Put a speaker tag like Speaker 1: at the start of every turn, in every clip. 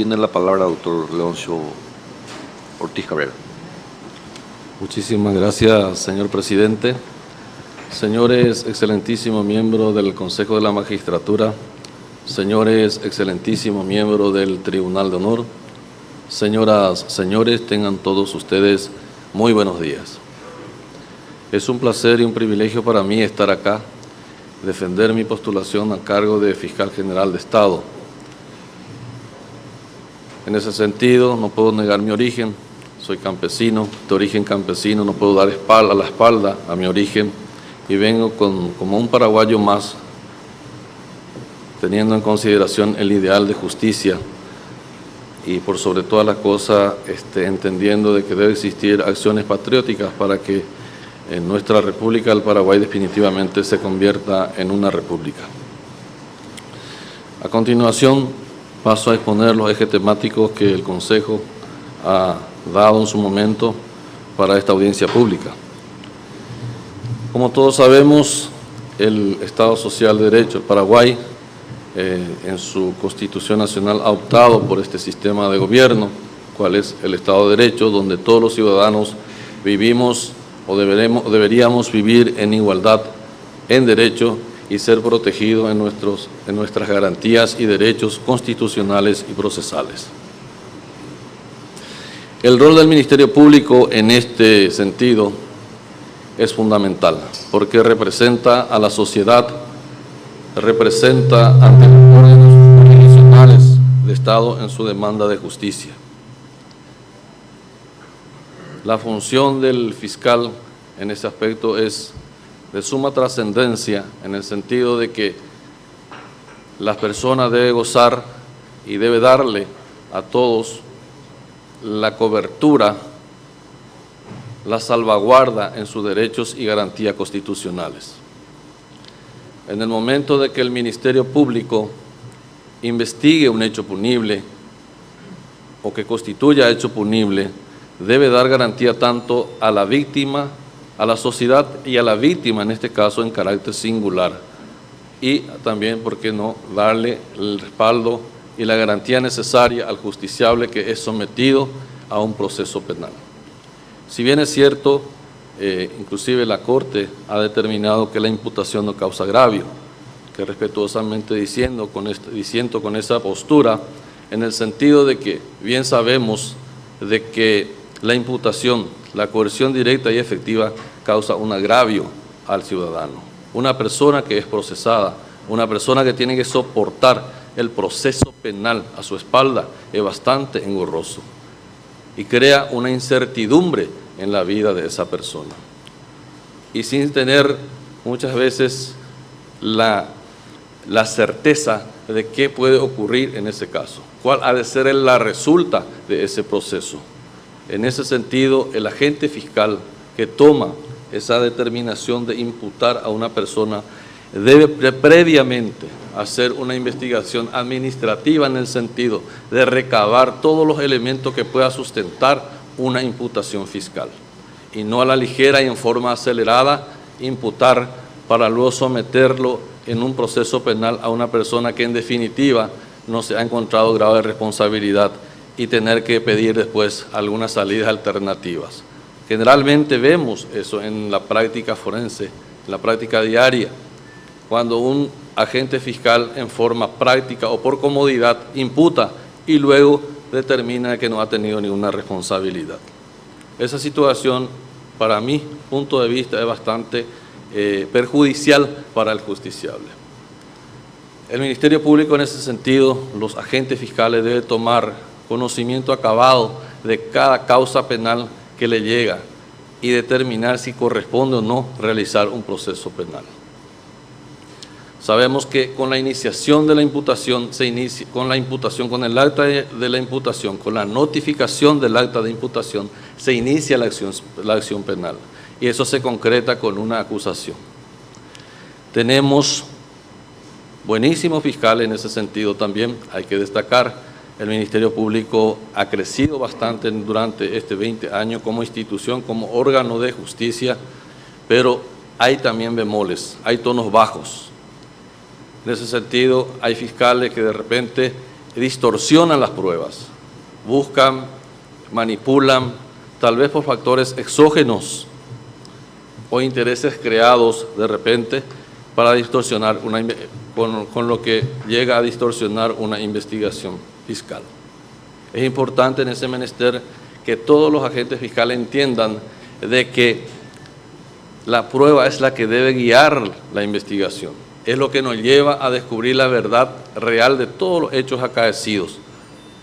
Speaker 1: tiene la palabra doctor Leoncio Ortiz Cabrera.
Speaker 2: Muchísimas gracias, señor presidente. Señores excelentísimos miembros del Consejo de la Magistratura, señores excelentísimos miembros del Tribunal de Honor, señoras, señores, tengan todos ustedes muy buenos días. Es un placer y un privilegio para mí estar acá, defender mi postulación a cargo de Fiscal General de Estado. En ese sentido, no puedo negar mi origen, soy campesino, de origen campesino, no puedo dar la espalda a mi origen y vengo como un paraguayo más, teniendo en consideración el ideal de justicia y por sobre todas las cosas entendiendo de que debe existir acciones patrióticas para que en nuestra República del Paraguay definitivamente se convierta en una república. A continuación paso a exponer los ejes temáticos que el Consejo ha dado en su momento para esta audiencia pública. Como todos sabemos, el Estado Social de Derecho, el Paraguay, en su Constitución Nacional ha optado por este sistema de gobierno, cual es el Estado de Derecho, donde todos los ciudadanos vivimos o deberíamos vivir en igualdad en derecho y ser protegidos en nuestras garantías y derechos constitucionales y procesales. El rol del Ministerio Público en este sentido es fundamental, porque representa a la sociedad, representa ante los órganos jurisdiccionales de Estado en su demanda de justicia. La función del fiscal en ese aspecto es de suma trascendencia en el sentido de que las personas deben gozar y debe darle a todos la cobertura, la salvaguarda en sus derechos y garantías constitucionales. En el momento de que el Ministerio Público investigue un hecho punible o que constituya hecho punible, debe dar garantía tanto a la víctima, a la sociedad y a la víctima, en este caso en carácter singular, y también, ¿por qué no?, darle el respaldo y la garantía necesaria al justiciable que es sometido a un proceso penal. Si bien es cierto, inclusive la Corte ha determinado que la imputación no causa agravio, que respetuosamente diciendo con esa postura, en el sentido de que bien sabemos de que la imputación, la coerción directa y efectiva causa un agravio al ciudadano. Una persona que es procesada, una persona que tiene que soportar el proceso penal a su espalda es bastante engorroso y crea una incertidumbre en la vida de esa persona. Y sin tener muchas veces la certeza de qué puede ocurrir en ese caso, cuál ha de ser la resulta de ese proceso. En ese sentido, el agente fiscal que toma esa determinación de imputar a una persona debe previamente hacer una investigación administrativa en el sentido de recabar todos los elementos que pueda sustentar una imputación fiscal y no a la ligera y en forma acelerada imputar para luego someterlo en un proceso penal a una persona que en definitiva no se ha encontrado grado de responsabilidad y tener que pedir después algunas salidas alternativas. Generalmente vemos eso en la práctica forense, en la práctica diaria, cuando un agente fiscal en forma práctica o por comodidad imputa y luego determina que no ha tenido ninguna responsabilidad. Esa situación, para mi punto de vista, es bastante perjudicial para el justiciable. El Ministerio Público en ese sentido, los agentes fiscales deben tomar conocimiento acabado de cada causa penal que le llega y determinar si corresponde o no realizar un proceso penal. Sabemos que con la iniciación de la imputación, con el acta de la imputación, con la notificación del acta de imputación, se inicia la acción penal y eso se concreta con una acusación. Tenemos buenísimos fiscales en ese sentido también, hay que destacar. El Ministerio Público ha crecido bastante durante este 20 años como institución, como órgano de justicia, pero hay también bemoles, hay tonos bajos. En ese sentido, hay fiscales que de repente distorsionan las pruebas, buscan, manipulan, tal vez por factores exógenos o intereses creados de repente para distorsionar con lo que llega a distorsionar una investigación fiscal. Es importante en ese menester que todos los agentes fiscales entiendan de que la prueba es la que debe guiar la investigación, es lo que nos lleva a descubrir la verdad real de todos los hechos acaecidos.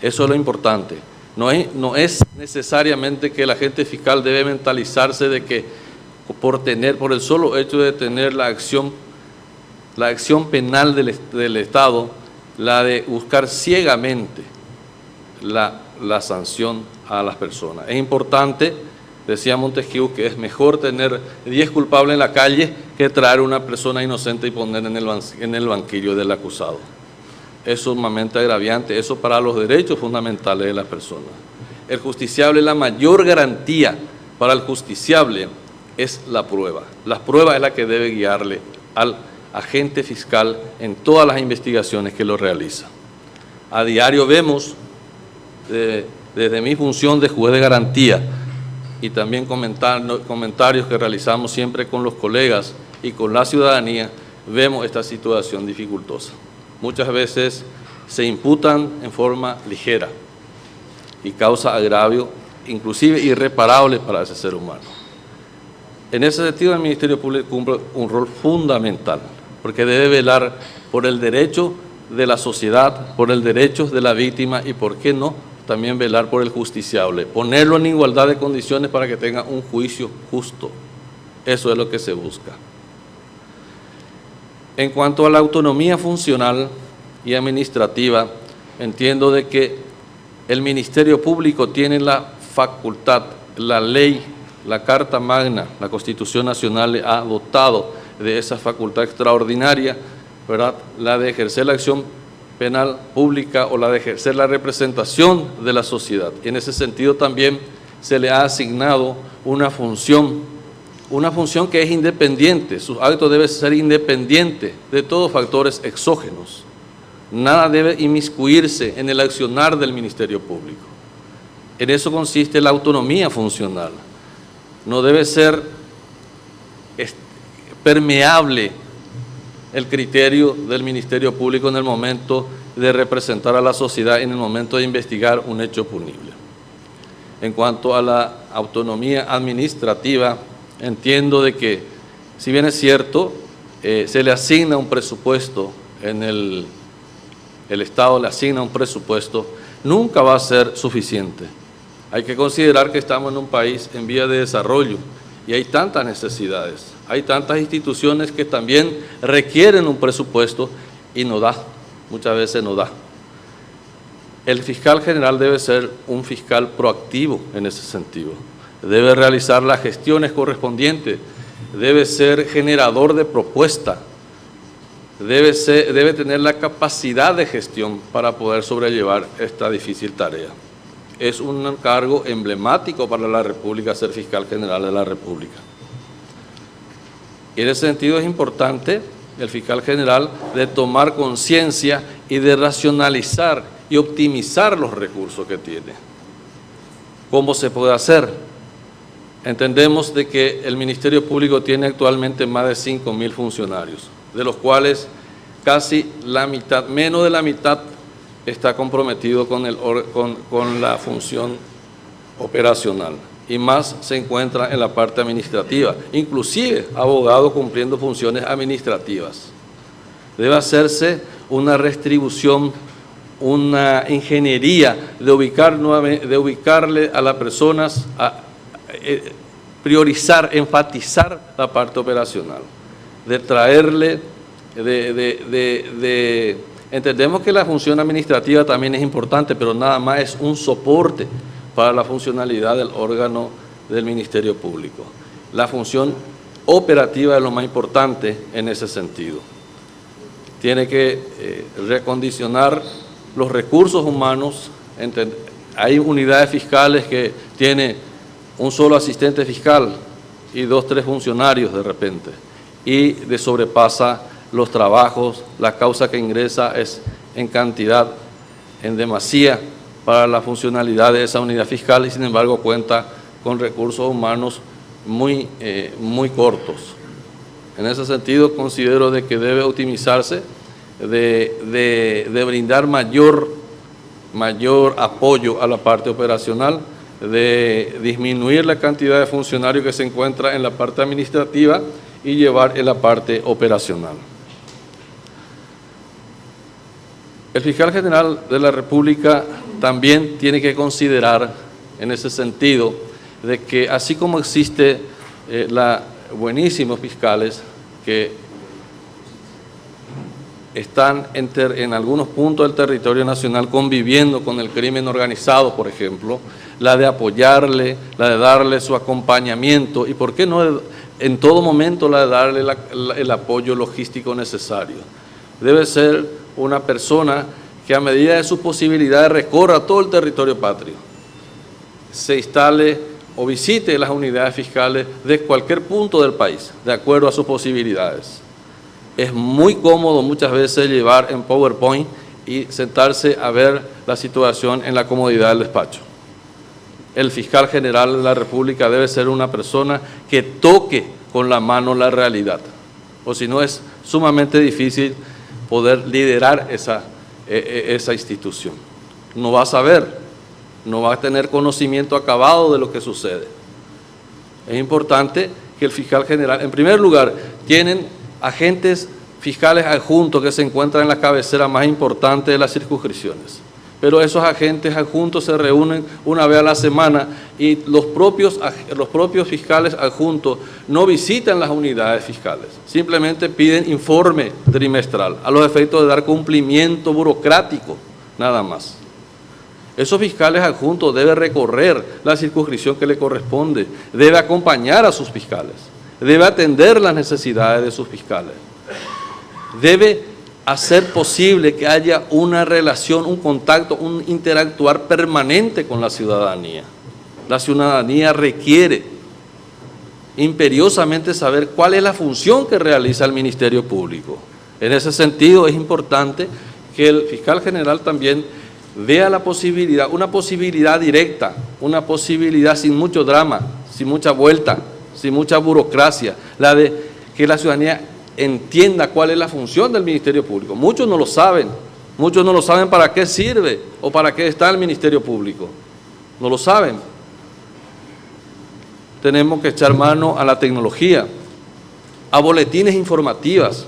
Speaker 2: Eso es lo importante. No es necesariamente que el agente fiscal debe mentalizarse de que por el solo hecho de tener la acción penal del Estado, la de buscar ciegamente la sanción a las personas. Es importante, decía Montesquieu, que es mejor tener 10 culpables en la calle que traer una persona inocente y poner en el banquillo del acusado. Es sumamente agraviante, eso para los derechos fundamentales de las personas. El justiciable, la mayor garantía para el justiciable es la prueba. La prueba es la que debe guiarle al agente fiscal en todas las investigaciones que lo realiza. A diario vemos, desde mi función de juez de garantía y también comentarios que realizamos siempre con los colegas y con la ciudadanía, vemos esta situación dificultosa. Muchas veces se imputan en forma ligera y causa agravio, inclusive irreparable para ese ser humano. En ese sentido, el Ministerio Público cumple un rol fundamental, porque debe velar por el derecho de la sociedad, por el derecho de la víctima y, ¿por qué no?, también velar por el justiciable, ponerlo en igualdad de condiciones para que tenga un juicio justo. Eso es lo que se busca. En cuanto a la autonomía funcional y administrativa, entiendo de que el Ministerio Público tiene la facultad, la ley, la Carta Magna, la Constitución Nacional le ha dotado de esa facultad extraordinaria, ¿verdad?, la de ejercer la acción penal pública o la de ejercer la representación de la sociedad. Y en ese sentido también se le ha asignado una función que es independiente, sus actos deben ser independientes de todos factores exógenos. Nada debe inmiscuirse en el accionar del Ministerio Público. En eso consiste la autonomía funcional. No debe ser permeable el criterio del Ministerio Público en el momento de representar a la sociedad, en el momento de investigar un hecho punible. En cuanto a la autonomía administrativa, entiendo de que, si bien es cierto, se le asigna un presupuesto, el Estado le asigna un presupuesto, nunca va a ser suficiente. Hay que considerar que estamos en un país en vía de desarrollo y hay tantas necesidades, hay tantas instituciones que también requieren un presupuesto y no da, muchas veces no da. El fiscal general debe ser un fiscal proactivo en ese sentido, debe realizar las gestiones correspondientes, debe ser generador de propuesta, debe tener la capacidad de gestión para poder sobrellevar esta difícil tarea. Es un cargo emblemático para la República ser fiscal general de la República. Y en ese sentido es importante el fiscal general de tomar conciencia y de racionalizar y optimizar los recursos que tiene. ¿Cómo se puede hacer? Entendemos de que el Ministerio Público tiene actualmente más de 5.000 funcionarios, de los cuales casi la mitad, menos de la mitad, está comprometido con la función operacional y más se encuentra en la parte administrativa, inclusive abogados cumpliendo funciones administrativas. Debe hacerse una restribución, una ingeniería de ubicarle a las personas, priorizar, enfatizar la parte operacional, de traerle, entendemos que la función administrativa también es importante, pero nada más es un soporte para la funcionalidad del órgano del Ministerio Público. La función operativa es lo más importante en ese sentido. Tiene que recondicionar los recursos humanos. Hay unidades fiscales que tienen un solo asistente fiscal y 2 o 3 funcionarios de repente, y sobrepasa los trabajos, la causa que ingresa es en cantidad en demasía para la funcionalidad de esa unidad fiscal y sin embargo cuenta con recursos humanos muy cortos. En ese sentido considero de que debe optimizarse, de brindar mayor apoyo a la parte operacional, de disminuir la cantidad de funcionarios que se encuentra en la parte administrativa y llevar en la parte operacional. El fiscal general de la República también tiene que considerar en ese sentido de que así como existe buenísimos fiscales que están en algunos puntos del territorio nacional conviviendo con el crimen organizado, por ejemplo, la de apoyarle, la de darle su acompañamiento y, ¿por qué no en todo momento la de darle el apoyo logístico necesario? Debe ser una persona que a medida de sus posibilidades recorra todo el territorio patrio, se instale o visite las unidades fiscales de cualquier punto del país, de acuerdo a sus posibilidades. Es muy cómodo muchas veces llevar en PowerPoint y sentarse a ver la situación en la comodidad del despacho. El fiscal general de la República debe ser una persona que toque con la mano la realidad, o si no es sumamente difícil poder liderar esa institución. No va a saber, no va a tener conocimiento acabado de lo que sucede. Es importante que el fiscal general, en primer lugar, tienen agentes fiscales adjuntos que se encuentran en la cabecera más importante de las circunscripciones. Pero esos agentes adjuntos se reúnen una vez a la semana y los propios fiscales adjuntos no visitan las unidades fiscales, simplemente piden informe trimestral a los efectos de dar cumplimiento burocrático, nada más. Esos fiscales adjuntos deben recorrer la circunscripción que le corresponde, debe acompañar a sus fiscales, debe atender las necesidades de sus fiscales, debe hacer posible que haya una relación, un contacto, un interactuar permanente con la ciudadanía. La ciudadanía requiere imperiosamente saber cuál es la función que realiza el Ministerio Público. En ese sentido es importante que el fiscal general también vea la posibilidad, una posibilidad directa, una posibilidad sin mucho drama, sin mucha vuelta, sin mucha burocracia, la de que la ciudadanía entienda cuál es la función del Ministerio Público. Muchos no lo saben para qué sirve o para qué está el Ministerio Público, no lo saben. Tenemos que echar mano a la tecnología, a boletines informativas.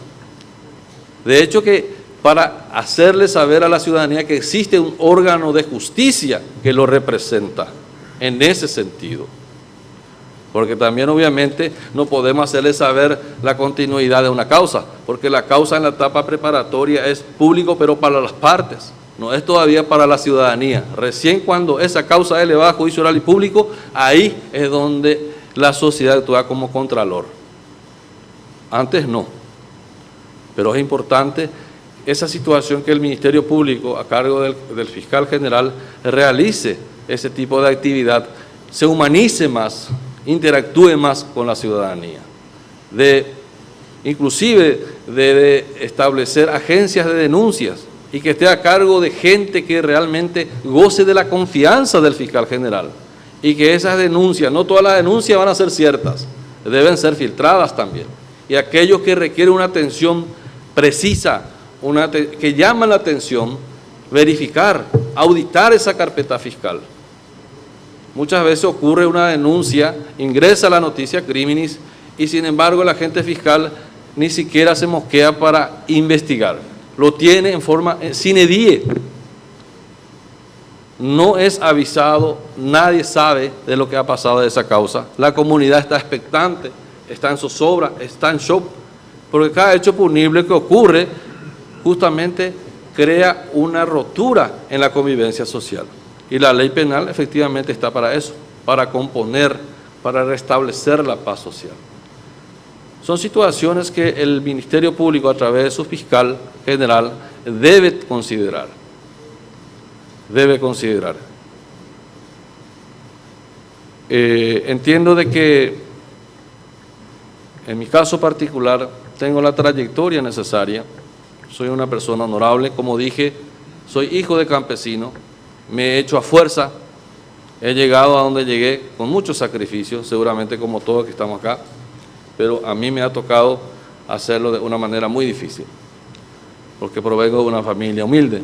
Speaker 2: De hecho, que para hacerle saber a la ciudadanía que existe un órgano de justicia que lo representa, en ese sentido. Porque también obviamente no podemos hacerle saber la continuidad de una causa, porque la causa en la etapa preparatoria es público pero para las partes, no es todavía para la ciudadanía. Recién cuando esa causa es elevada a juicio oral y público, ahí es donde la sociedad actúa como contralor. Antes no, pero es importante esa situación que el Ministerio Público a cargo del fiscal general realice ese tipo de actividad, se humanice más, interactúe más con la ciudadanía, inclusive de establecer agencias de denuncias y que esté a cargo de gente que realmente goce de la confianza del fiscal general y que esas denuncias, no todas las denuncias van a ser ciertas, deben ser filtradas también, y aquellos que requieren una atención precisa, que llaman la atención, verificar, auditar esa carpeta fiscal. Muchas veces ocurre una denuncia, ingresa la noticia criminis y sin embargo el agente fiscal ni siquiera se mosquea para investigar. Lo tiene en forma sine die. No es avisado, nadie sabe de lo que ha pasado de esa causa. La comunidad está expectante, está en zozobra, está en shock, porque cada hecho punible que ocurre justamente crea una rotura en la convivencia social. Y la ley penal efectivamente está para eso, para componer, para restablecer la paz social. Son situaciones que el Ministerio Público a través de su fiscal general debe considerar. Entiendo de que en mi caso particular tengo la trayectoria necesaria, soy una persona honorable, como dije, Soy hijo de campesino, me he hecho a fuerza, he llegado a donde llegué con muchos sacrificios, seguramente como todos que estamos acá, pero a mí me ha tocado hacerlo de una manera muy difícil, porque provengo de una familia humilde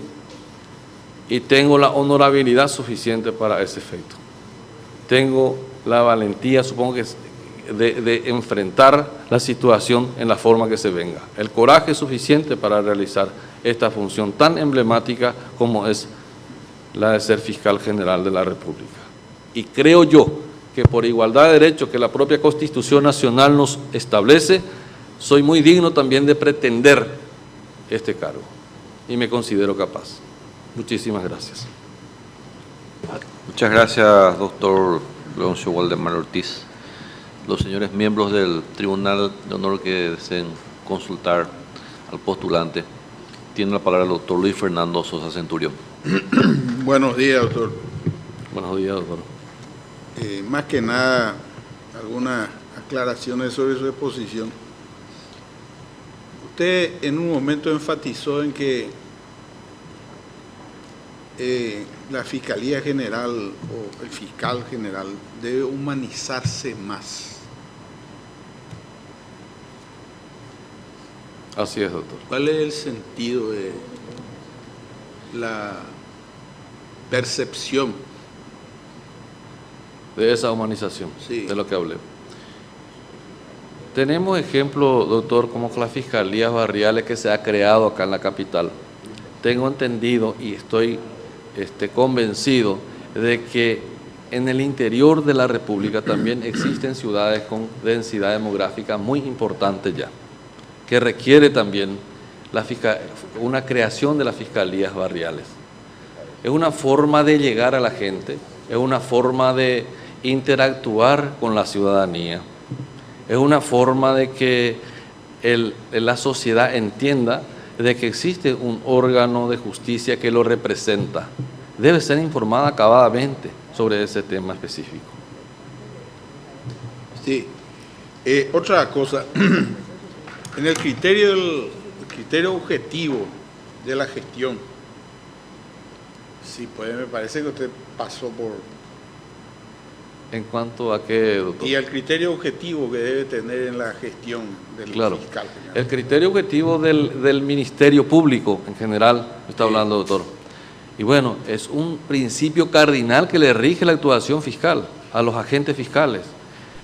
Speaker 2: y tengo la honorabilidad suficiente para ese efecto. Tengo la valentía, supongo que de enfrentar la situación en la forma que se venga, el coraje suficiente para realizar esta función tan emblemática como es la de ser fiscal general de la República. Y creo yo que por igualdad de derechos que la propia Constitución Nacional nos establece, soy muy digno también de pretender este cargo y me considero capaz. Muchísimas gracias.
Speaker 1: Muchas gracias, doctor Leoncio Waldemar Ortiz. Los señores miembros del Tribunal de Honor que deseen consultar al postulante, tiene la palabra el doctor Luis Fernando Sosa Centurión.
Speaker 3: Buenos días, doctor.
Speaker 2: Buenos días, doctor.
Speaker 3: Más que nada, algunas aclaraciones sobre su exposición. Usted en un momento enfatizó en que la Fiscalía General o el Fiscal General debe humanizarse más.
Speaker 2: Así es, doctor.
Speaker 3: ¿Cuál es el sentido de la percepción?
Speaker 2: De esa humanización,
Speaker 3: Sí.
Speaker 2: de lo que hablé. Tenemos ejemplos, doctor, como las fiscalías barriales que se ha creado acá en la capital. Tengo entendido y estoy convencido de que en el interior de la República también existen ciudades con densidad demográfica muy importante ya, que requiere también una creación de las fiscalías barriales. Es una forma de llegar a la gente, es una forma de interactuar con la ciudadanía, es una forma de que la sociedad entienda de que existe un órgano de justicia que lo representa. Debe ser informada acabadamente sobre ese tema específico.
Speaker 3: Sí. Otra cosa, en el criterio objetivo de la gestión, sí, pues me parece que usted pasó por...
Speaker 2: ¿En cuanto a qué, doctor?
Speaker 3: Y el criterio objetivo que debe tener en la gestión del
Speaker 2: Claro.
Speaker 3: fiscal general.
Speaker 2: El criterio objetivo del Ministerio Público en general, está hablando, doctor. Y bueno, es un principio cardinal que le rige la actuación fiscal a los agentes fiscales.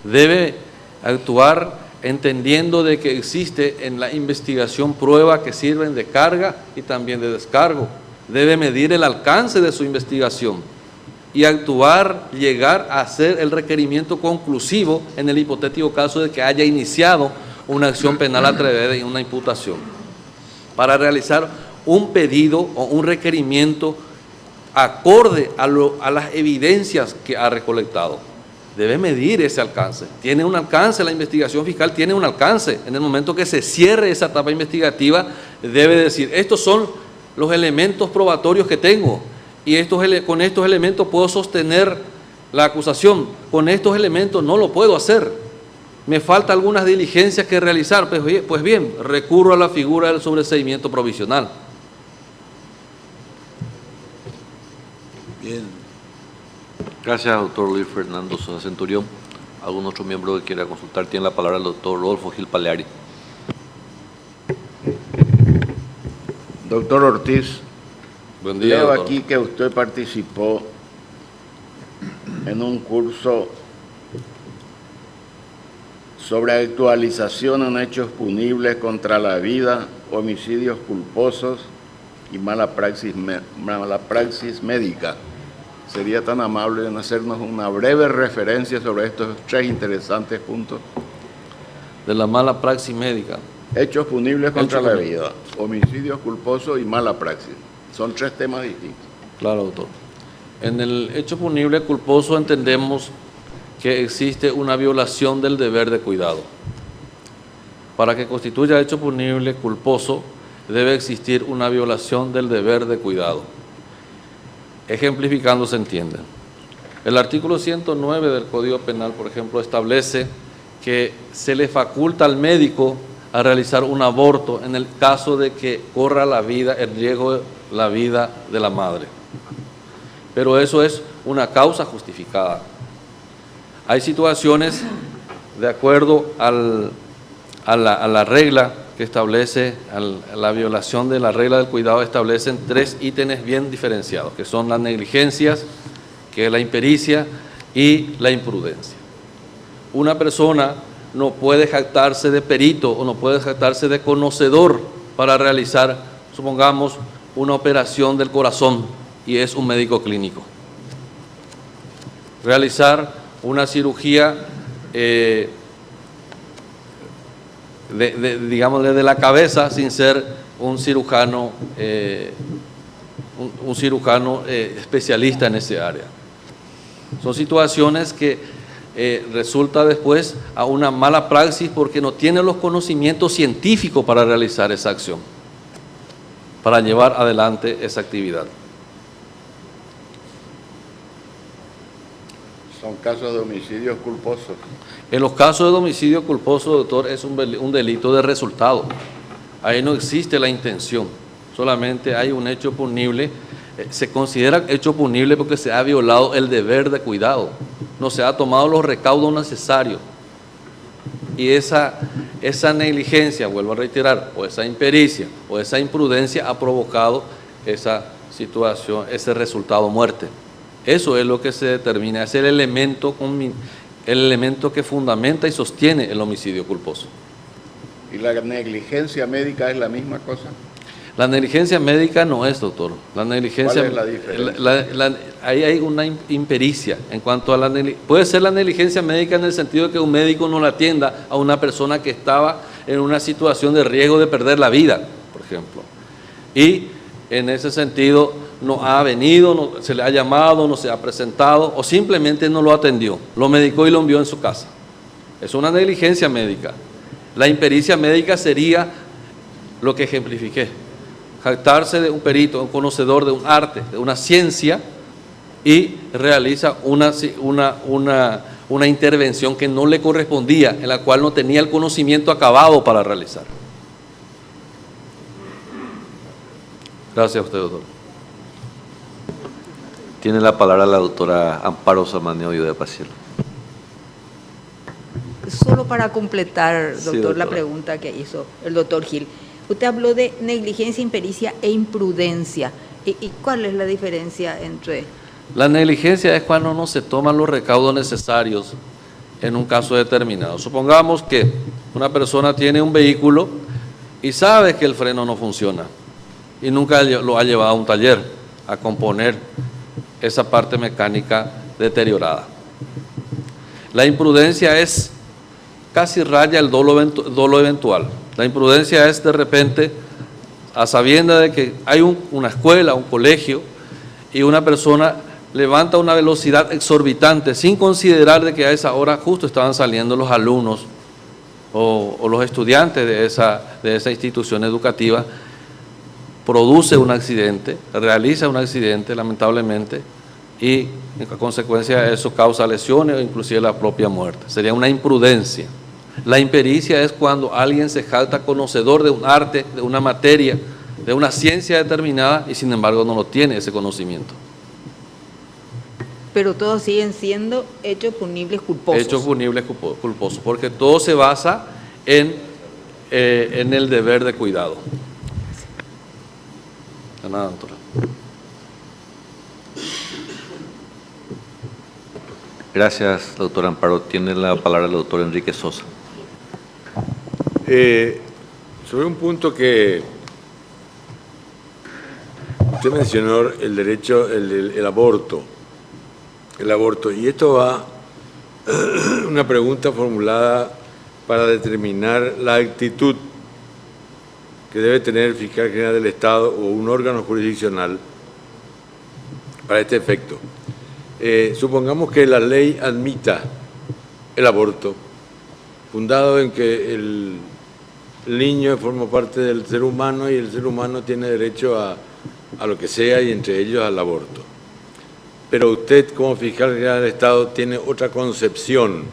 Speaker 2: Debe actuar entendiendo de que existe en la investigación pruebas que sirven de carga y también de descargo. Debe medir el alcance de su investigación y actuar, llegar a hacer el requerimiento conclusivo en el hipotético caso de que haya iniciado una acción penal a través de una imputación, para realizar un pedido o un requerimiento acorde a las evidencias que ha recolectado. Debe medir ese alcance. Tiene un alcance, la investigación fiscal tiene un alcance. En el momento que se cierre esa etapa investigativa, debe decir, estos son los elementos probatorios que tengo, y con estos elementos puedo sostener la acusación, con estos elementos no lo puedo hacer, me falta algunas diligencias que realizar, pues bien, recurro a la figura del sobreseimiento provisional.
Speaker 3: Bien.
Speaker 1: Gracias, doctor Luis Fernando Sosa Centurión. ¿Algún otro miembro que quiera consultar? Tiene la palabra el doctor Rodolfo Gil Paleari.
Speaker 4: Doctor Ortiz,
Speaker 2: Buen día,
Speaker 4: leo
Speaker 2: doctor.
Speaker 4: aquí que usted participó en un curso sobre actualización en hechos punibles contra la vida, homicidios culposos y mala praxis médica. ¿Sería tan amable en hacernos una breve referencia sobre estos tres interesantes puntos?
Speaker 2: De la mala praxis médica.
Speaker 4: Hechos punibles contra
Speaker 2: Hechos
Speaker 4: la
Speaker 2: punibles.
Speaker 4: vida, homicidios culposos y mala praxis. Son tres temas distintos.
Speaker 2: Claro, doctor. En el hecho punible culposo entendemos que existe una violación del deber de cuidado. Para que constituya hecho punible culposo, debe existir una violación del deber de cuidado. Ejemplificando se entiende. El artículo 109 del Código Penal, por ejemplo, establece que se le faculta al médico a realizar un aborto en el caso de que corra el riesgo de la vida de la madre. Pero eso es una causa justificada. Hay situaciones, de acuerdo a la regla que establece, a la violación de la regla del cuidado, establecen 3 ítems bien diferenciados, que son las negligencias, que es la impericia y la imprudencia. Una persona no puede jactarse de perito o no puede jactarse de conocedor para realizar, supongamos, una operación del corazón y es un médico clínico. Realizar una cirugía, digamos, desde la cabeza sin ser un cirujano, especialista en ese área. Son situaciones que resulta después a una mala praxis porque no tiene los conocimientos científicos para realizar esa acción, para llevar adelante esa actividad.
Speaker 4: Son casos de homicidios culposos.
Speaker 2: En los casos de homicidio culposo, doctor, es un delito de resultado. Ahí no existe la intención, solamente hay un hecho punible. Se considera hecho punible porque se ha violado el deber de cuidado, no se ha tomado los recaudos necesarios. Y esa negligencia, vuelvo a reiterar, o esa impericia, o esa imprudencia ha provocado esa situación, ese resultado muerte. Eso es lo que se determina, es el elemento que fundamenta y sostiene el homicidio culposo.
Speaker 4: ¿Y la negligencia médica es la misma cosa?
Speaker 2: La negligencia médica no es, doctor. La negligencia,
Speaker 4: ¿cuál es la diferencia?
Speaker 2: Ahí hay una impericia en cuanto a la negligencia. Puede ser la negligencia médica en el sentido de que un médico no la atienda a una persona que estaba en una situación de riesgo de perder la vida, por ejemplo. Y en ese sentido no ha venido, no se le ha llamado, no se ha presentado o simplemente no lo atendió, lo medicó y lo envió en su casa. Es una negligencia médica. La impericia médica sería lo que ejemplifiqué. Jactarse de un perito, un conocedor de un arte, de una ciencia, y realiza una intervención que no le correspondía, en la cual no tenía el conocimiento acabado para realizar. Gracias a usted, doctor.
Speaker 1: Tiene la palabra la doctora Amparo Samagneo de Pacielo.
Speaker 5: Solo para completar, doctor,
Speaker 1: Sí, doctora,
Speaker 5: la pregunta que hizo el doctor Gil. Usted habló de negligencia, impericia e imprudencia. ¿Y cuál es la diferencia entre...?
Speaker 2: La negligencia es cuando no se toman los recaudos necesarios en un caso determinado. Supongamos que una persona tiene un vehículo y sabe que el freno no funciona y nunca lo ha llevado a un taller a componer esa parte mecánica deteriorada. La imprudencia es casi raya el dolo eventual. La imprudencia es de repente, a sabiendas de que hay una escuela, un colegio, y una persona levanta una velocidad exorbitante sin considerar de que a esa hora justo estaban saliendo los alumnos o los estudiantes de esa institución educativa, produce un accidente, realiza un accidente lamentablemente y en consecuencia de eso causa lesiones o inclusive la propia muerte. Sería una imprudencia. La impericia es cuando alguien se jacta conocedor de un arte, de una materia, de una ciencia determinada y sin embargo no lo tiene ese conocimiento.
Speaker 5: Pero todos siguen siendo hechos punibles culposos.
Speaker 2: Hechos punibles culposos, porque todo se basa en el deber de cuidado. De nada, doctora.
Speaker 1: Gracias, doctora Amparo. Tiene la palabra el doctor Enrique Sosa.
Speaker 6: Sobre un punto que usted mencionó, el derecho, el aborto. El aborto. Y esto va una pregunta formulada para determinar la actitud que debe tener el fiscal general del Estado o un órgano jurisdiccional para este efecto. Supongamos que la ley admita el aborto, fundado en que el niño forma parte del ser humano y el ser humano tiene derecho a lo que sea y entre ellos al aborto. Pero usted como fiscal general del Estado tiene otra concepción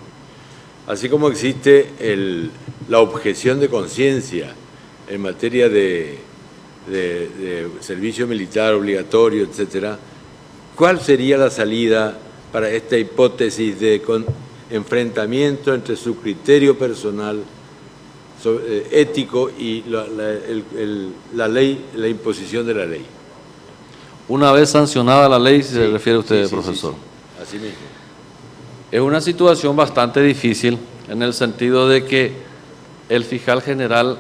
Speaker 6: así como existe la objeción de conciencia en materia de servicio militar obligatorio, etcétera, ¿cuál sería la salida para esta hipótesis de enfrentamiento entre su criterio personal ético y la ley, la imposición de la ley?
Speaker 2: Una vez sancionada la ley, si se refiere usted,
Speaker 6: Sí, sí,
Speaker 2: profesor.
Speaker 6: sí, sí. Así mismo.
Speaker 2: Es una situación bastante difícil en el sentido de que el fiscal general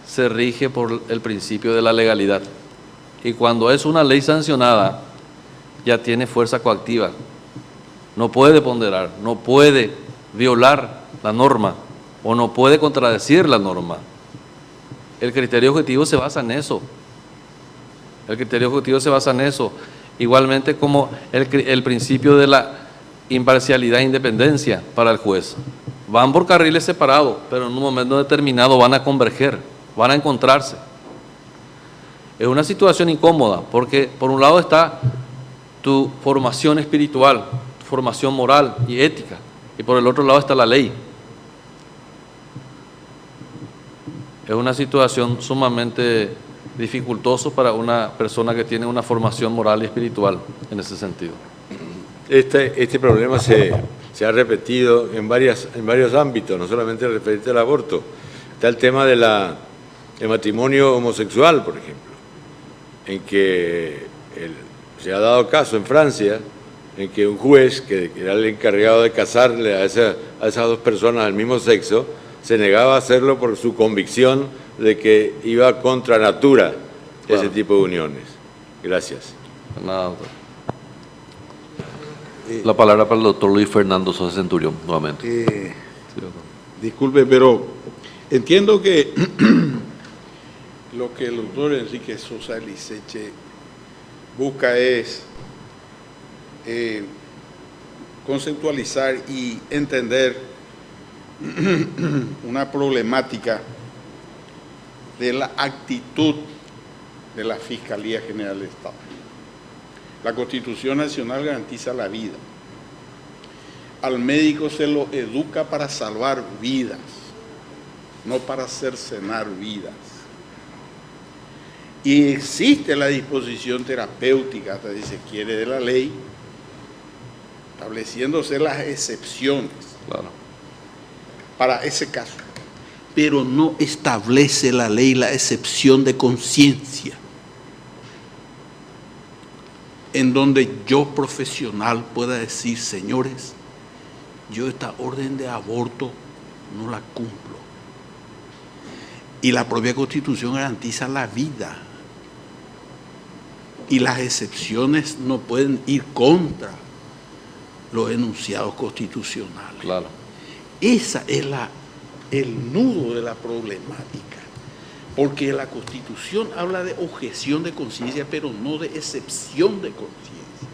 Speaker 2: se rige por el principio de la legalidad. Y cuando es una ley sancionada, ya tiene fuerza coactiva. No puede ponderar, no puede violar la norma o no puede contradecir la norma. El criterio objetivo se basa en eso. El criterio objetivo se basa en eso. Igualmente como el principio de la imparcialidad e independencia para el juez. Van por carriles separados, pero en un momento determinado van a converger, van a encontrarse. Es una situación incómoda, porque por un lado está tu formación espiritual, tu formación moral y ética, y por el otro lado está la ley. Es una situación sumamente dificultosa para una persona que tiene una formación moral y espiritual en ese sentido.
Speaker 6: Este problema se ha repetido en varios ámbitos, no solamente referente al aborto. Está el tema del matrimonio homosexual, por ejemplo, en que se ha dado caso en Francia, en que un juez, que era el encargado de casarle a esas dos personas del mismo sexo, se negaba a hacerlo por su convicción de que iba contra natura ese tipo de uniones. Gracias.
Speaker 2: Nada, doctor.
Speaker 1: La palabra para el doctor Luis Fernando Sosa Centurión, nuevamente.
Speaker 2: Sí, doctor.
Speaker 3: Disculpe, pero entiendo que lo que el doctor Enrique Sosa Eliseche busca es conceptualizar y entender una problemática de la actitud de la Fiscalía General del Estado. La Constitución Nacional garantiza la vida. Al médico se lo educa para salvar vidas, no para cercenar vidas. Y existe la disposición terapéutica, hasta si se quiere, de la ley, estableciéndose las excepciones
Speaker 2: Claro.
Speaker 3: para ese caso. Pero no establece la ley la excepción de conciencia, en donde yo profesional pueda decir, señores, yo esta orden de aborto no la cumplo. Y la propia Constitución garantiza la vida. Y las excepciones no pueden ir contra los enunciados constitucionales.
Speaker 2: Claro.
Speaker 3: Esa es el nudo de la problemática. Porque la Constitución habla de objeción de conciencia, pero no de excepción de conciencia.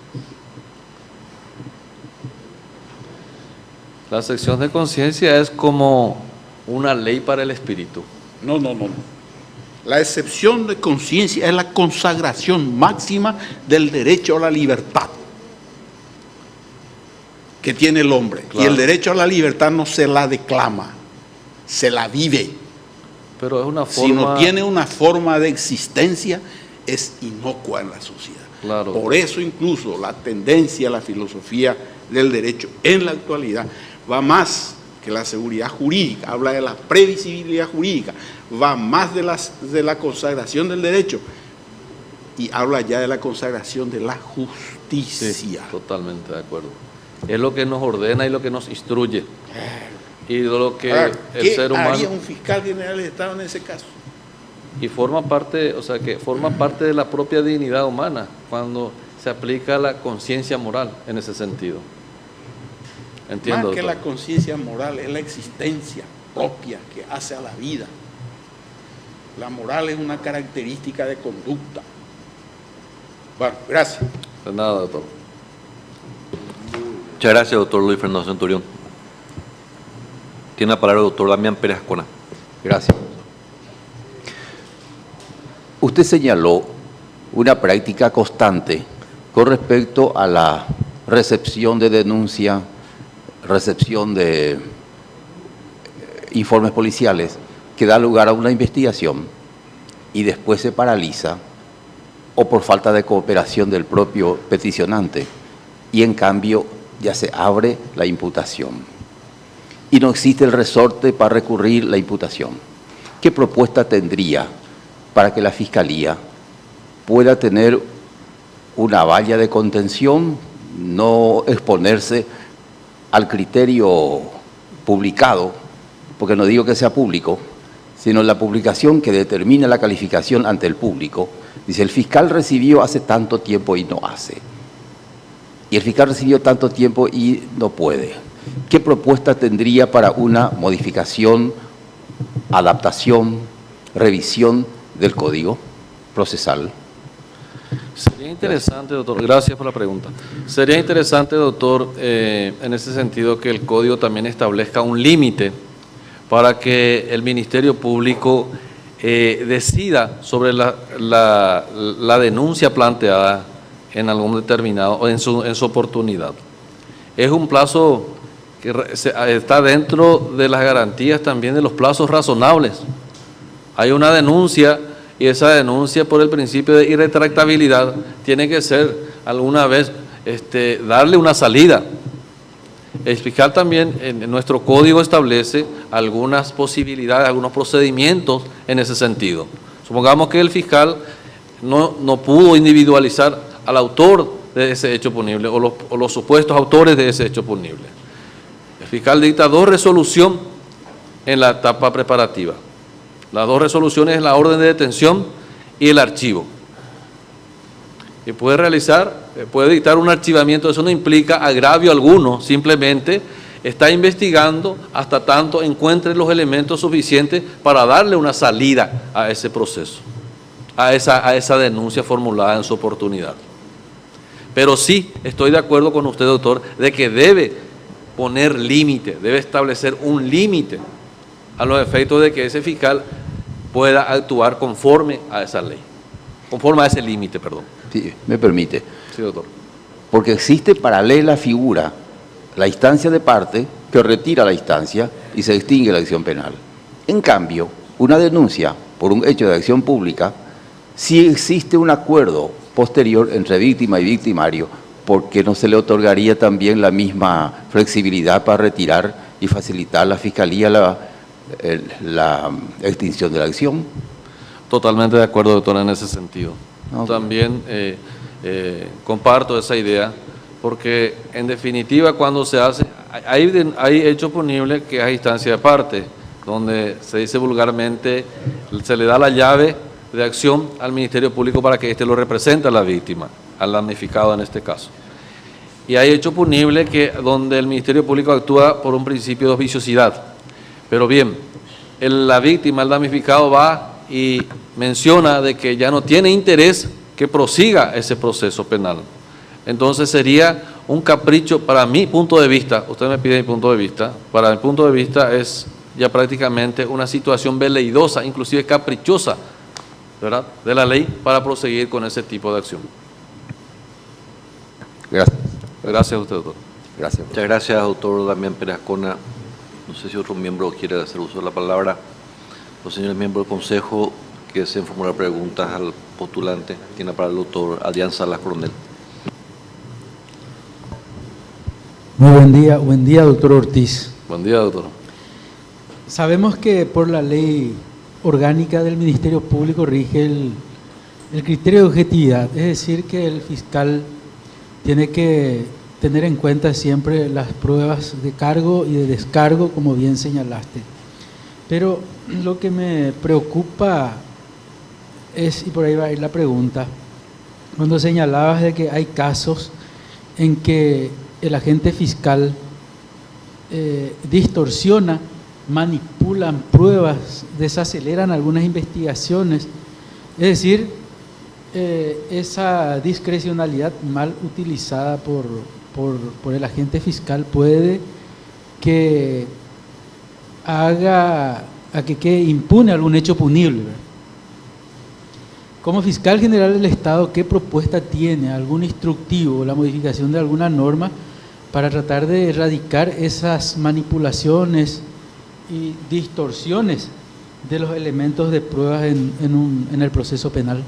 Speaker 2: La sección de conciencia es como una ley para el espíritu.
Speaker 3: No. La excepción de conciencia es la consagración máxima del derecho a la libertad que tiene el hombre.
Speaker 2: Claro.
Speaker 3: Y el derecho a la libertad no se la declama, se la vive.
Speaker 2: Pero es una forma...
Speaker 3: Si no tiene una forma de existencia, es inocua en la sociedad.
Speaker 2: Claro.
Speaker 3: Por eso incluso la tendencia, la filosofía del derecho en la actualidad va más que la seguridad jurídica, habla de la previsibilidad jurídica, va más de la consagración del derecho y habla ya de la consagración de la justicia.
Speaker 2: Sí, totalmente de acuerdo. Es lo que nos ordena y lo que nos instruye. Y de lo que
Speaker 3: Ahora,
Speaker 2: el
Speaker 3: ¿qué
Speaker 2: ser humano...
Speaker 3: haría un fiscal general del Estado en ese caso?
Speaker 2: Y forma parte, o sea, que forma parte de la propia dignidad humana cuando se aplica la conciencia moral en ese sentido. Entiendo.
Speaker 3: Más que
Speaker 2: doctor.
Speaker 3: la conciencia moral, es la existencia propia que hace a la vida. La moral es una característica de conducta. Bueno, gracias.
Speaker 2: De nada, doctor.
Speaker 1: Muchas gracias, doctor Luis Fernando Centurión. Tiene la palabra el doctor Damián Pérez Ascona.
Speaker 7: Gracias. Usted señaló una práctica constante con respecto a la recepción de denuncia, recepción de informes policiales que da lugar a una investigación y después se paraliza o por falta de cooperación del propio peticionante y en cambio ya se abre la imputación y no existe el resorte para recurrir la imputación. ¿Qué propuesta tendría para que la Fiscalía pueda tener una valla de contención, no exponerse al criterio publicado, porque no digo que sea público, sino la publicación que determina la calificación ante el público? Dice, el fiscal recibió hace tanto tiempo y no hace. Y el fiscal recibió tanto tiempo y no puede. ¿Qué propuesta tendría para una modificación, adaptación, revisión del Código Procesal?
Speaker 2: Sería interesante, doctor, gracias por la pregunta. Sería interesante, doctor, en ese sentido, que el Código también establezca un límite para que el Ministerio Público decida sobre la denuncia planteada en algún determinado, o en su oportunidad. Es un plazo que está dentro de las garantías también de los plazos razonables. Hay una denuncia y esa denuncia, por el principio de irretractabilidad, tiene que ser alguna vez darle una salida. El fiscal también en nuestro código establece algunas posibilidades, algunos procedimientos en ese sentido. Supongamos que el fiscal no pudo individualizar al autor de ese hecho punible o los supuestos autores de ese hecho punible. El fiscal dicta 2 resoluciones en la etapa preparativa. Las 2 resoluciones es la orden de detención y el archivo. Y puede dictar un archivamiento. Eso no implica agravio alguno, simplemente está investigando hasta tanto encuentre los elementos suficientes para darle una salida a ese proceso, a esa denuncia formulada en su oportunidad. Pero sí estoy de acuerdo con usted, doctor, de que debe poner límite, debe establecer un límite a los efectos de que ese fiscal pueda actuar conforme a esa ley, conforme a ese límite, perdón.
Speaker 7: Sí, me permite.
Speaker 2: Sí, doctor.
Speaker 7: Porque existe paralela figura, la instancia de parte que retira la instancia y se extingue la acción penal. En cambio, una denuncia por un hecho de acción pública, si existe un acuerdo posterior entre víctima y victimario, ¿por qué no se le otorgaría también la misma flexibilidad para retirar y facilitar a la Fiscalía la extinción de la acción?
Speaker 2: Totalmente de acuerdo, doctor, en ese sentido.
Speaker 7: Okay.
Speaker 2: También comparto esa idea, porque en definitiva cuando se hace, hay hecho punible que es a instancia de parte, donde se dice vulgarmente, se le da la llave de acción al Ministerio Público para que éste lo represente a la víctima, al damnificado en este caso. Y hay hecho punible donde el Ministerio Público actúa por un principio de oficiosidad. Pero bien, la víctima, el damnificado, va y menciona de que ya no tiene interés que prosiga ese proceso penal. Entonces sería un capricho, para mi punto de vista, usted me pide mi punto de vista, para mi punto de vista es ya prácticamente una situación veleidosa, inclusive caprichosa, ¿verdad?, de la ley para proseguir con ese tipo de acción.
Speaker 7: Gracias.
Speaker 2: Gracias a usted, doctor.
Speaker 7: Gracias.
Speaker 1: Muchas gracias, doctor Damián Pérez Ascona. No sé si otro miembro quiere hacer uso de la palabra. Los señores miembros del Consejo que deseen formular preguntas al postulante, tiene para el doctor Adrián Salas Coronel.
Speaker 8: Muy buen día, doctor Ortiz.
Speaker 2: Buen día, doctor.
Speaker 8: Sabemos que por la ley orgánica del Ministerio Público rige el criterio de objetividad, es decir, que el fiscal tiene que tener en cuenta siempre las pruebas de cargo y de descargo, como bien señalaste. Pero lo que me preocupa es, y por ahí va a ir la pregunta, cuando señalabas de que hay casos en que el agente fiscal distorsiona, manipulan pruebas, desaceleran algunas investigaciones, es decir, esa discrecionalidad mal utilizada por el agente fiscal puede que haga a que quede impune algún hecho punible, ¿verdad? Como fiscal general del Estado, ¿qué propuesta tiene? ¿Algún instructivo, la modificación de alguna norma para tratar de erradicar esas manipulaciones y distorsiones de los elementos de pruebas en el proceso penal?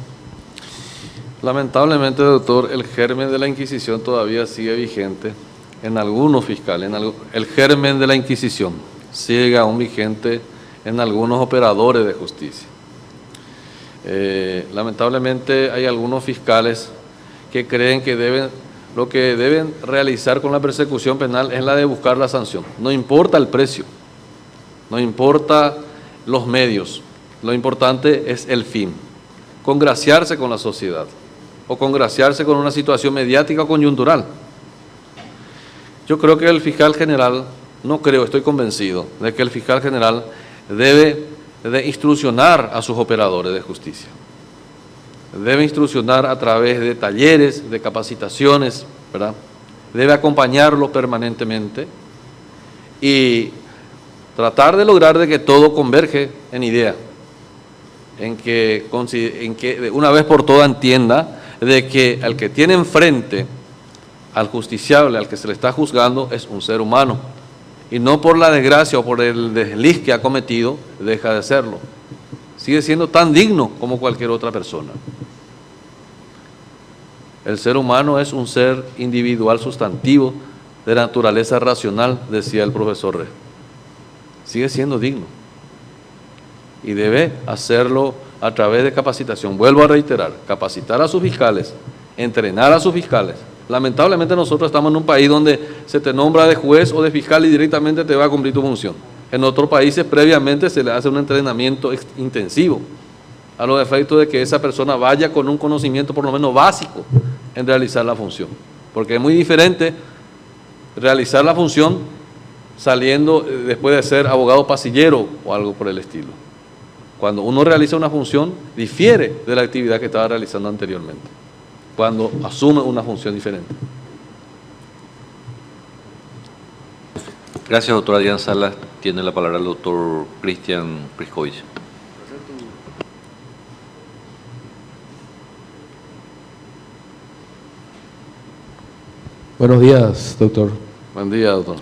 Speaker 2: Lamentablemente, doctor, el germen de la Inquisición todavía sigue vigente en algunos fiscales. El germen de la Inquisición sigue aún vigente en algunos operadores de justicia. Lamentablemente hay algunos fiscales que creen que lo que deben realizar con la persecución penal es la de buscar la sanción. No importa el precio, no importa los medios, lo importante es el fin, congraciarse con la sociedad o congraciarse con una situación mediática o coyuntural. Yo creo que el fiscal general, estoy convencido de que el fiscal general debe de instruccionar a sus operadores de justicia. Debe instruccionar a través de talleres, de capacitaciones, ¿verdad? Debe acompañarlos permanentemente y tratar de lograr de que todo converge en idea, en que una vez por todas entienda de que al que tiene enfrente, al justiciable, al que se le está juzgando, es un ser humano, y no por la desgracia o por el desliz que ha cometido, deja de serlo. Sigue siendo tan digno como cualquier otra persona. El ser humano es un ser individual sustantivo de naturaleza racional, decía el profesor Rey. Sigue siendo digno y debe hacerlo a través de capacitación. Vuelvo a reiterar, capacitar a sus fiscales, entrenar a sus fiscales. Lamentablemente nosotros estamos en un país donde se te nombra de juez o de fiscal y directamente te va a cumplir tu función. En otros países previamente se le hace un entrenamiento intensivo a los efectos de que esa persona vaya con un conocimiento por lo menos básico en realizar la función. Porque es muy diferente realizar la función saliendo después de ser abogado pasillero o algo por el estilo. Cuando uno realiza una función, difiere de la actividad que estaba realizando anteriormente, cuando asume una función diferente.
Speaker 1: Gracias, doctor Adrián Salas. Tiene la palabra el doctor Cristian Priscovich.
Speaker 9: Buenos días, doctor.
Speaker 2: Buen día, doctor.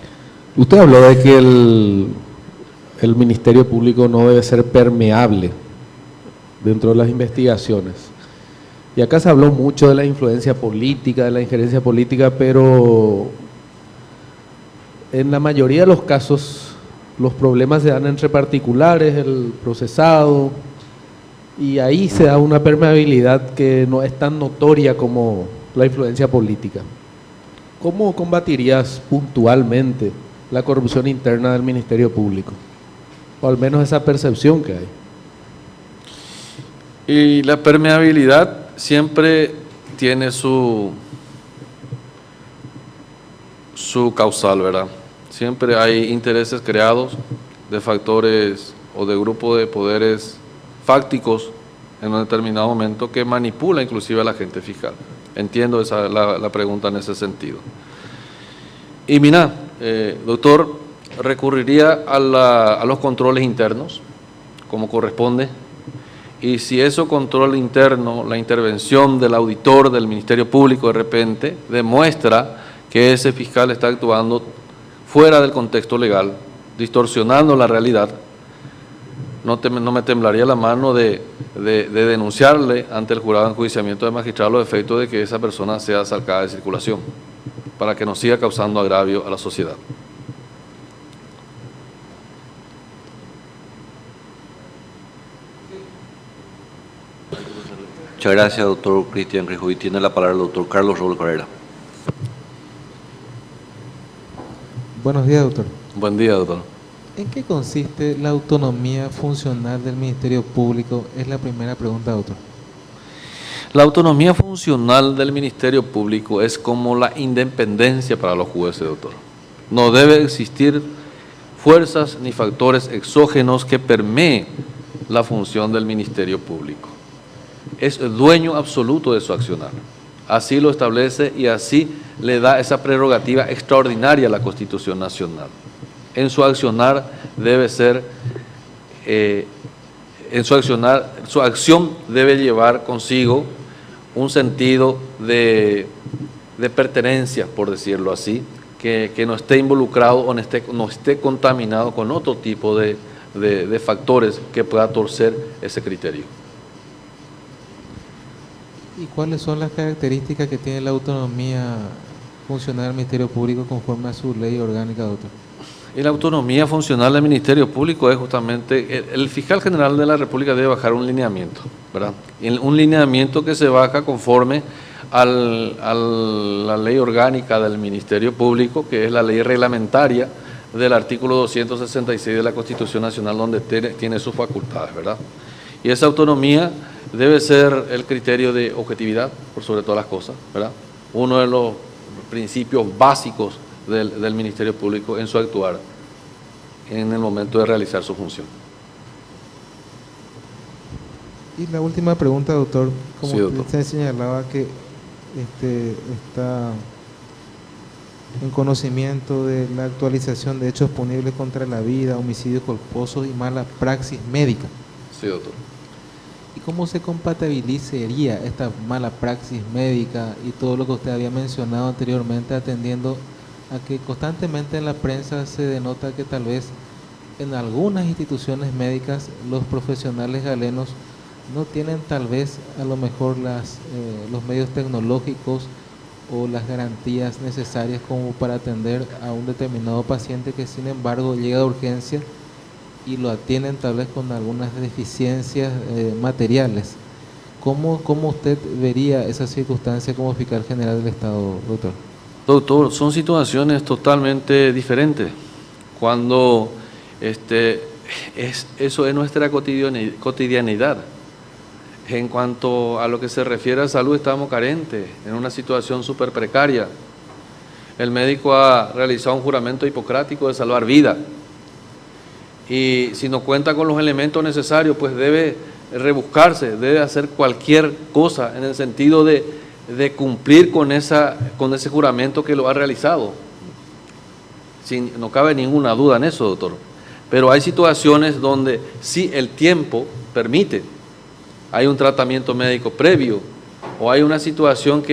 Speaker 9: Usted habló de que el Ministerio Público no debe ser permeable dentro de las investigaciones. Y acá se habló mucho de la influencia política, de la injerencia política, pero en la mayoría de los casos los problemas se dan entre particulares, el procesado, y ahí se da una permeabilidad que no es tan notoria como la influencia política. ¿Cómo combatirías puntualmente la corrupción interna del Ministerio Público? O al menos esa percepción que hay.
Speaker 2: Y la permeabilidad siempre tiene su causal, ¿verdad? Siempre hay intereses creados de factores o de grupos de poderes fácticos en un determinado momento que manipula inclusive a la agente fiscal. Entiendo la pregunta en ese sentido. Y mira, doctor, recurriría a los controles internos, como corresponde, y si ese control interno, la intervención del auditor del Ministerio Público de repente demuestra que ese fiscal está actuando fuera del contexto legal, distorsionando la realidad, no me temblaría la mano de denunciarle ante el jurado de enjuiciamiento de magistrado los efectos de que esa persona sea sacada de circulación, para que no siga causando agravio a la sociedad.
Speaker 1: Muchas gracias, doctor Cristian Priscovich. Tiene la palabra el doctor Carlos Robles Carrera.
Speaker 10: Buenos días, doctor.
Speaker 2: Buen día, doctor.
Speaker 10: ¿En qué consiste la autonomía funcional del Ministerio Público? Es la primera pregunta, doctor.
Speaker 2: La autonomía funcional del Ministerio Público es como la independencia para los jueces, doctor. No debe existir fuerzas ni factores exógenos que permeen la función del Ministerio Público. Es dueño absoluto de su accionar. Así lo establece y así le da esa prerrogativa extraordinaria a la Constitución Nacional. En su accionar debe ser, su acción debe llevar consigo un sentido de pertenencia, por decirlo así, que no esté involucrado o no esté contaminado con otro tipo de factores que pueda torcer ese criterio.
Speaker 10: ¿Y cuáles son las características que tiene la autonomía funcional del Ministerio Público conforme a su ley orgánica, doctor?
Speaker 2: Y la autonomía funcional del Ministerio Público es justamente, el fiscal general de la República debe bajar un lineamiento, ¿verdad? Y un lineamiento que se baja conforme a la ley orgánica del Ministerio Público, que es la ley reglamentaria del artículo 266 de la Constitución Nacional, donde tiene sus facultades, ¿verdad? Y esa autonomía debe ser el criterio de objetividad, por sobre todas las cosas, ¿verdad? Uno de los principios básicos del Ministerio Público en su actuar en el momento de realizar su función.
Speaker 10: Y la última pregunta, doctor. Como
Speaker 2: Sí, doctor.
Speaker 10: usted señalaba que está en conocimiento de la actualización de hechos punibles contra la vida, homicidios culposos y mala praxis médica.
Speaker 2: Sí, doctor.
Speaker 10: ¿Y cómo se compatibilizaría esta mala praxis médica y todo lo que usted había mencionado anteriormente, atendiendo a que constantemente en la prensa se denota que tal vez en algunas instituciones médicas los profesionales galenos no tienen tal vez a lo mejor los medios tecnológicos o las garantías necesarias como para atender a un determinado paciente que sin embargo llega de urgencia y lo atienden tal vez con algunas deficiencias materiales? ¿Cómo usted vería esa circunstancia como fiscal general del Estado, doctor?
Speaker 2: Doctor, son situaciones totalmente diferentes. Cuando eso es nuestra cotidianidad. En cuanto a lo que se refiere a salud, estamos carentes, en una situación súper precaria. El médico ha realizado un juramento hipocrático de salvar vida. Y si no cuenta con los elementos necesarios, pues debe rebuscarse, debe hacer cualquier cosa en el sentido de cumplir con ese juramento que lo ha realizado. No cabe ninguna duda en eso, doctor. Pero hay situaciones donde sí el tiempo permite, hay un tratamiento médico previo o hay una situación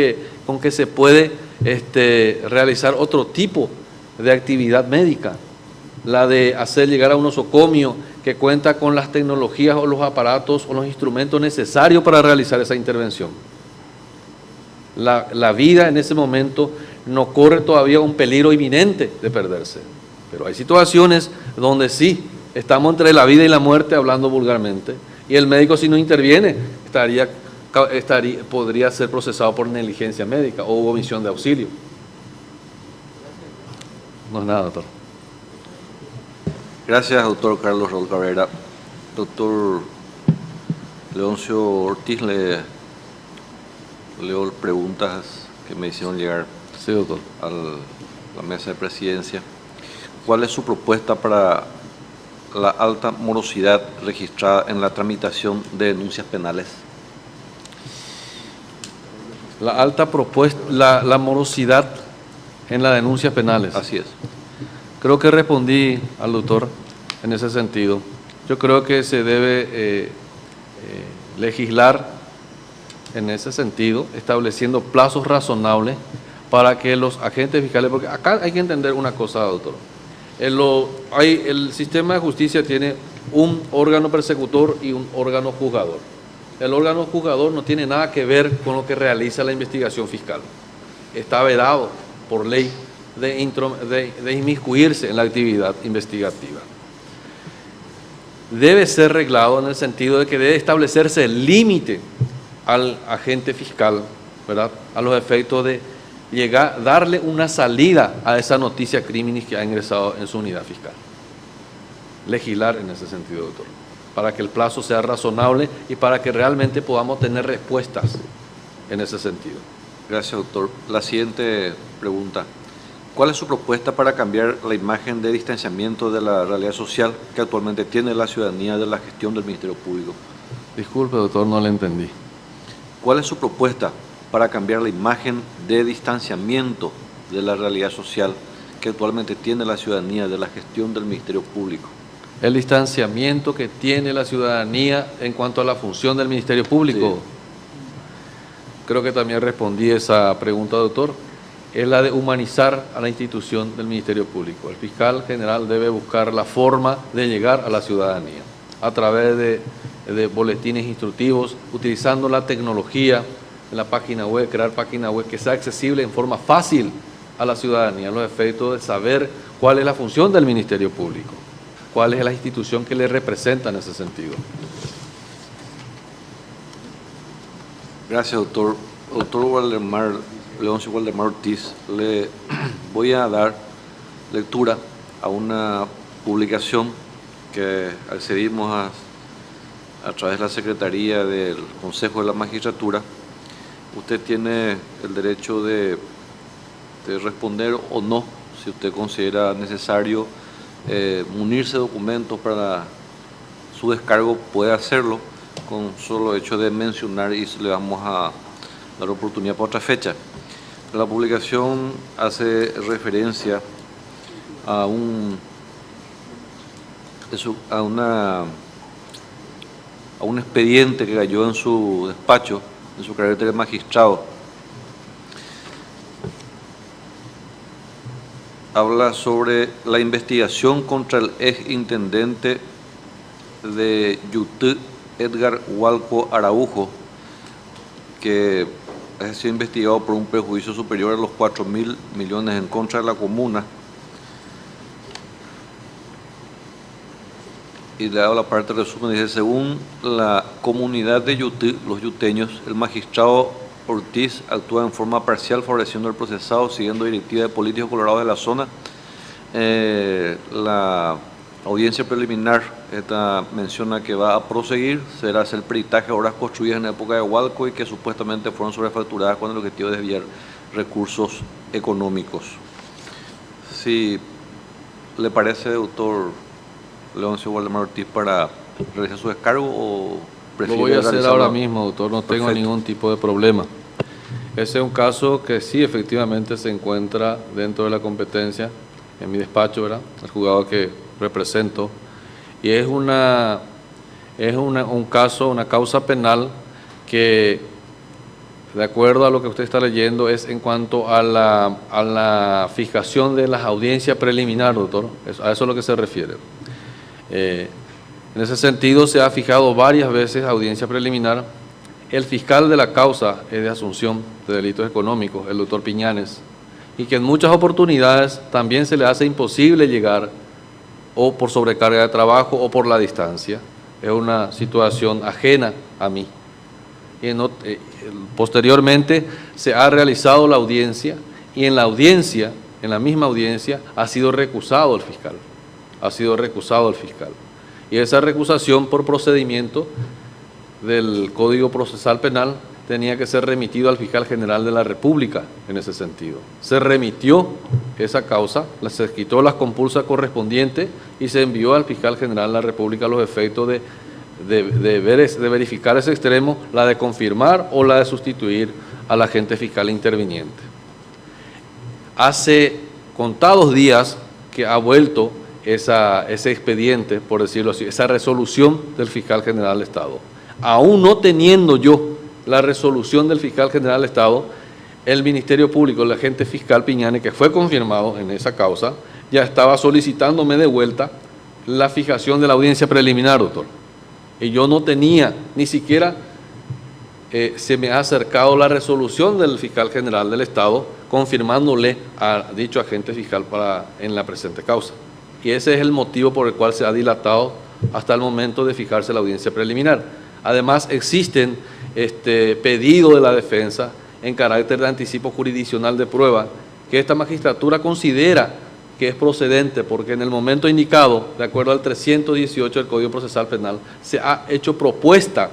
Speaker 2: con que se puede realizar otro tipo de actividad médica, la de hacer llegar a un nosocomio que cuenta con las tecnologías o los aparatos o los instrumentos necesarios para realizar esa intervención. La vida en ese momento no corre todavía un peligro inminente de perderse, pero hay situaciones donde sí, estamos entre la vida y la muerte, hablando vulgarmente, y el médico, si no interviene, podría ser procesado por negligencia médica o omisión de auxilio. No es nada, doctor.
Speaker 1: Gracias, doctor Carlos Raúl Cabrera. Doctor Leoncio Ortiz, leo preguntas que me hicieron llegar
Speaker 2: Sí, doctor.
Speaker 1: a la mesa de presidencia. ¿Cuál es su propuesta para la alta morosidad registrada en la tramitación de denuncias penales?
Speaker 2: La alta propuesta, la morosidad en las denuncias penales.
Speaker 1: Así es.
Speaker 2: Creo que respondí al doctor en ese sentido. Yo creo que se debe legislar en ese sentido, estableciendo plazos razonables para que los agentes fiscales, porque acá hay que entender una cosa, doctor. El sistema de justicia tiene un órgano persecutor y un órgano juzgador. El órgano juzgador no tiene nada que ver con lo que realiza la investigación fiscal. Está vedado por ley de inmiscuirse en la actividad investigativa. Debe ser reglado en el sentido de que debe establecerse el límite al agente fiscal, ¿verdad?, a los efectos de darle una salida a esa noticia criminis que ha ingresado en su unidad fiscal. Legislar en ese sentido, doctor, para que el plazo sea razonable y para que realmente podamos tener respuestas en ese sentido.
Speaker 1: Gracias, doctor. La siguiente pregunta. ¿Cuál es su propuesta para cambiar la imagen de distanciamiento de la realidad social que actualmente tiene la ciudadanía de la gestión del Ministerio Público?
Speaker 2: Disculpe, doctor, no le entendí.
Speaker 1: ¿Cuál es su propuesta para cambiar la imagen de distanciamiento de la realidad social que actualmente tiene la ciudadanía de la gestión del Ministerio Público?
Speaker 2: El distanciamiento que tiene la ciudadanía en cuanto a la función del Ministerio Público.
Speaker 1: Sí.
Speaker 2: Creo que también respondí esa pregunta, doctor. es la de humanizar a la institución del Ministerio Público. El fiscal general debe buscar la forma de llegar a la ciudadanía a través de boletines instructivos, utilizando la tecnología en la página web, crear página web que sea accesible en forma fácil a la ciudadanía, a los efectos de saber cuál es la función del Ministerio Público, cuál es la institución que le representa en ese sentido.
Speaker 1: Gracias, doctor. Doctor Leoncio Waldemar Ortiz, le voy a dar lectura a una publicación que accedimos a través de la Secretaría del Consejo de la Magistratura. Usted tiene el derecho de responder o no, si usted considera necesario munirse de documentos para su descargo, puede hacerlo con solo hecho de mencionar y le vamos a dar oportunidad para otra fecha. La publicación hace referencia a un expediente que cayó en su despacho, en su carácter de magistrado. Habla sobre la investigación contra el ex intendente de Yutí, Edgar Hualco Araujo, que ha sido investigado por un perjuicio superior a los 4.000 millones en contra de la comuna. Y le hago la parte de resumen, dice: según la comunidad de Yutí, los yuteños, el magistrado Ortiz actúa en forma parcial favoreciendo al procesado, siguiendo directiva de políticos colorados de la zona. La audiencia preliminar menciona que va a proseguir, será hacer peritaje de obras construidas en la época de Hualco y que supuestamente fueron sobrefacturadas con el objetivo de desviar recursos económicos. Si le parece, doctor Leoncio Waldemar Ortiz, para realizar su descargo, o prefiere
Speaker 2: lo voy a hacer
Speaker 1: realizarlo
Speaker 2: ahora mismo, doctor, no tengo
Speaker 1: Perfecto.
Speaker 2: ningún tipo de problema. Ese es un caso que sí efectivamente se encuentra dentro de la competencia en mi despacho, ¿verdad? El juzgado que represento, y es un caso, una causa penal que, de acuerdo a lo que usted está leyendo, es en cuanto a la fijación de las audiencias preliminares, doctor. A eso es lo que se refiere. En ese sentido, se ha fijado varias veces audiencia preliminar. El fiscal de la causa es de Asunción de Delitos Económicos, el doctor Piñanes, y que en muchas oportunidades también se le hace imposible llegar, o por sobrecarga de trabajo o por la distancia. Es una situación ajena a mí. Y posteriormente se ha realizado la audiencia, y en la misma audiencia, ha sido recusado el fiscal. Y esa recusación, por procedimiento del Código Procesal Penal, tenía que ser remitido al fiscal general de la República en ese sentido. Se remitió esa causa, se quitó las compulsas correspondientes y se envió al fiscal general de la República a los efectos de verificar ese extremo, la de confirmar o la de sustituir al agente fiscal interviniente. Hace contados días que ha vuelto ese expediente, por decirlo así, esa resolución del fiscal general de Estado. Aún no teniendo yo la resolución del fiscal general del Estado, el Ministerio Público, el agente fiscal Piñanes, que fue confirmado en esa causa, ya estaba solicitándome de vuelta la fijación de la audiencia preliminar, doctor. Y yo no tenía, ni siquiera se me ha acercado la resolución del fiscal general del Estado confirmándole a dicho agente fiscal en la presente causa. Y ese es el motivo por el cual se ha dilatado hasta el momento de fijarse la audiencia preliminar. Además, existen pedido de la defensa en carácter de anticipo jurisdiccional de prueba que esta magistratura considera que es procedente, porque en el momento indicado, de acuerdo al 318 del Código Procesal Penal, se ha hecho propuesta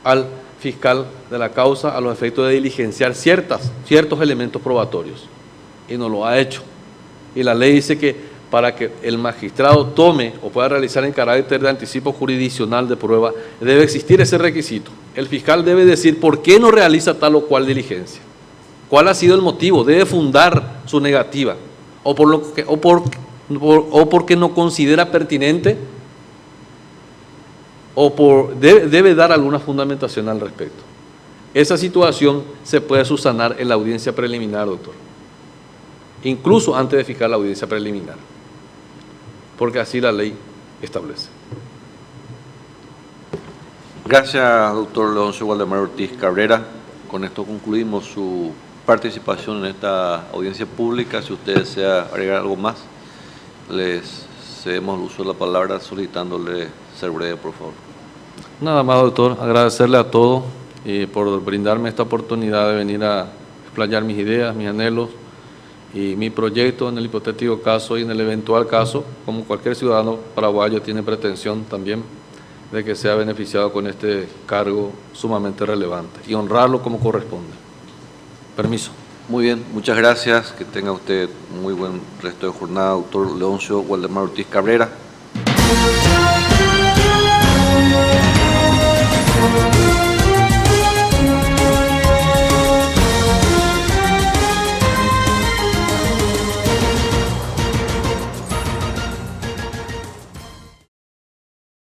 Speaker 2: al fiscal de la causa a los efectos de diligenciar ciertos elementos probatorios, y no lo ha hecho. Y la ley dice que para que el magistrado tome o pueda realizar en carácter de anticipo jurisdiccional de prueba, debe existir ese requisito. El fiscal debe decir por qué no realiza tal o cual diligencia, cuál ha sido el motivo, debe fundar su negativa, o porque no considera pertinente, debe dar alguna fundamentación al respecto. Esa situación se puede subsanar en la audiencia preliminar, doctor. incluso antes de fijar la audiencia preliminar, porque así la ley establece.
Speaker 1: Gracias, doctor Leoncio Waldemar Ortiz Cabrera. Con esto concluimos su participación en esta audiencia pública. Si usted desea agregar algo más, les cedemos el uso de la palabra solicitándole ser breve, por favor.
Speaker 2: Nada más, doctor, agradecerle a todos por brindarme esta oportunidad de venir a explayar mis ideas, mis anhelos y mi proyecto en el hipotético caso y en el eventual caso, como cualquier ciudadano paraguayo tiene pretensión también de que sea beneficiado con este cargo sumamente relevante y honrarlo como corresponde. Permiso.
Speaker 1: Muy bien, muchas gracias. Que tenga usted muy buen resto de jornada, doctor Leoncio Waldemar Ortiz Cabrera.